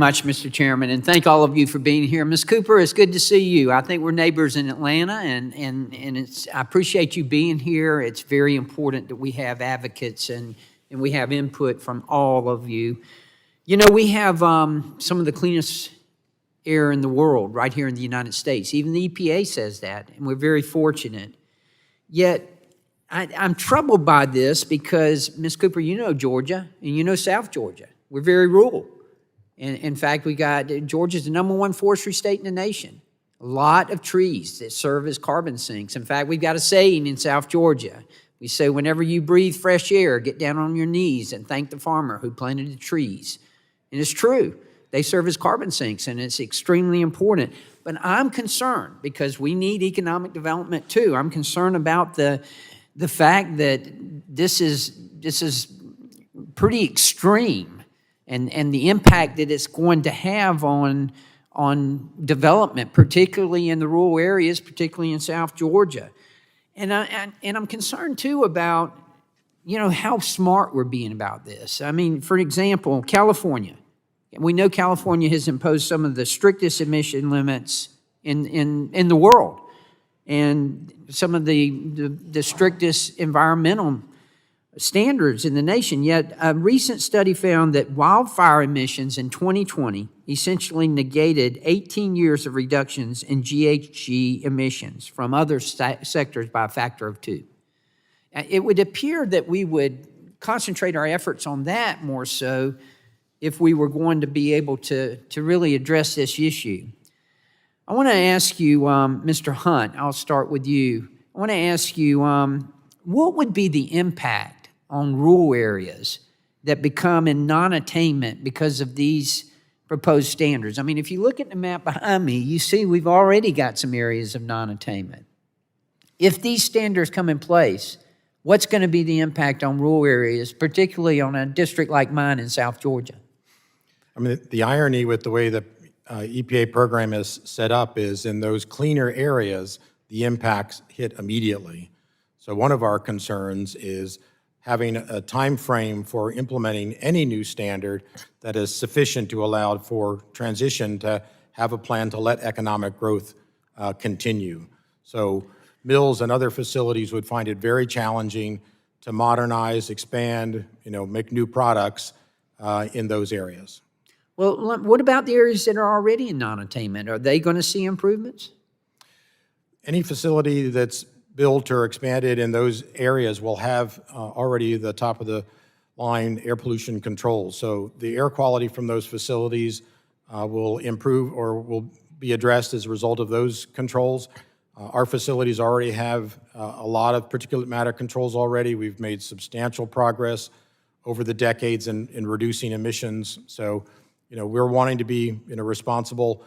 Much, Mr. Chairman, and thank all of you for being here. Ms. Cooper, it's good to see you. I think we're neighbors in Atlanta, and I appreciate you being here. It's very important that we have advocates and we have input from all of you. You know, we have some of the cleanest air in the world right here in the United States. Even the EPA says that, and we're very fortunate. Yet, I'm troubled by this because, Ms. Cooper, you know Georgia, and you know South Georgia. We're very rural. In fact, Georgia's the #1 forestry state in the nation. A lot of trees that serve as carbon sinks. In fact, we've got a saying in South Georgia. We say, whenever you breathe fresh air, get down on your knees and thank the farmer who planted the trees. And it's true. They serve as carbon sinks, and it's extremely important. But I'm concerned because we need economic development too. I'm concerned about the fact that this is pretty extreme. And the impact that it's going to have on development, particularly in the rural areas, particularly in South Georgia. And I'm concerned, too, about, how smart we're being about this. I mean, for example, California. We know California has imposed some of the strictest emission limits in the world and some of the strictest environmental standards in the nation. Yet a recent study found that wildfire emissions in 2020 essentially negated 18 years of reductions in GHG emissions from other sectors by a factor of 2. It would appear that we would concentrate our efforts on that more so if we were going to be able to really address this issue. I want to ask you, Mr. Hunt, I'll start with you. I want to ask you, what would be the impact on rural areas that become in non-attainment because of these proposed standards? I mean, if you look at the map behind me, you see we've already got some areas of non-attainment. If these standards come in place, what's going to be the impact on rural areas, particularly on a district like mine in South Georgia? I mean, the irony with the way the EPA program is set up is in those cleaner areas, the impacts hit immediately. So one of our concerns is having a time frame for implementing any new standard that is sufficient to allow for transition to have a plan to let economic growth continue. So mills and other facilities would find it very challenging to modernize, expand, make new products in those areas. Well, what about the areas that are already in non-attainment? Are they going to see improvements? Any facility that's built or expanded in those areas will have already the top of the line air pollution controls. So the air quality from those facilities will improve or will be addressed as a result of those controls. Our facilities already have a lot of particulate matter controls already. We've made substantial progress over the decades in reducing emissions. So, we're wanting to be responsible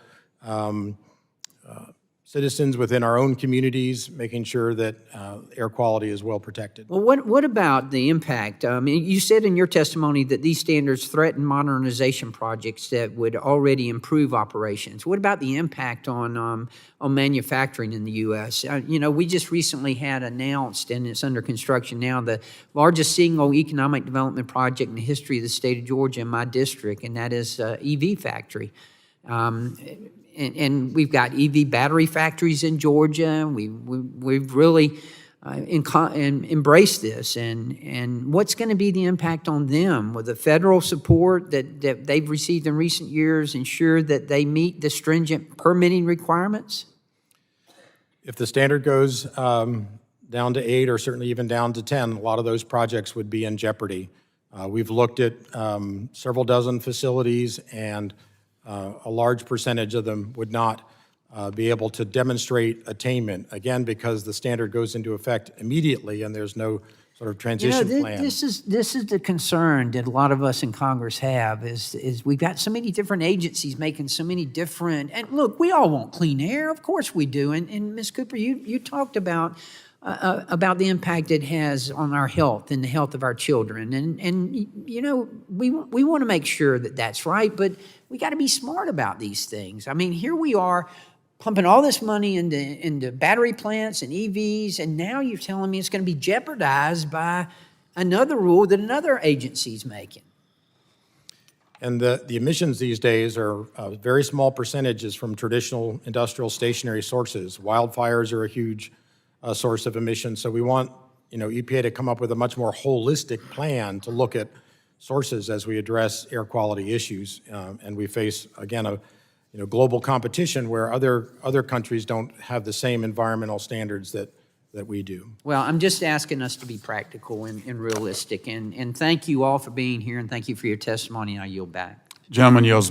citizens within our own communities, making sure that air quality is well protected. Well, what about the impact? I mean, you said in your testimony that these standards threaten modernization projects that would already improve operations. What about the impact on manufacturing in the U.S.? We just recently had announced, and it's under construction now, the largest single economic development project in the history of the state of Georgia in my district, and that is EV factory. And we've got EV battery factories in Georgia. We've really embraced this. And what's going to be the impact on them? Will the federal support that they've received in recent years ensure that they meet the stringent permitting requirements? If the standard goes down to 8 or certainly even down to 10, a lot of those projects would be in jeopardy. We've looked at several dozen facilities, and a large percentage of them would not be able to demonstrate attainment, again, because the standard goes into effect immediately and there's no sort of transition plan. This is the concern that a lot of us in Congress have is we've got so many different agencies making so many different, and look, we all want clean air, of course we do, and Ms. Cooper, you talked about the impact it has on our health and the health of our children. And we want to make sure that that's right, but we got to be smart about these things. I mean, here we are pumping all this money into battery plants and EVs, and now you're telling me it's going to be jeopardized by another rule that another agency's making. And the emissions these days are very small percentages from traditional industrial stationary sources. Wildfires are a huge source of emissions, so we want EPA to come up with a much more holistic plan to look at sources as we address air quality issues. And we face, again, a global competition where other countries don't have the same environmental standards that we do. Well, I'm just asking us to be practical and realistic. And thank you all for being here, and thank you for your testimony. I yield back. Gentleman yields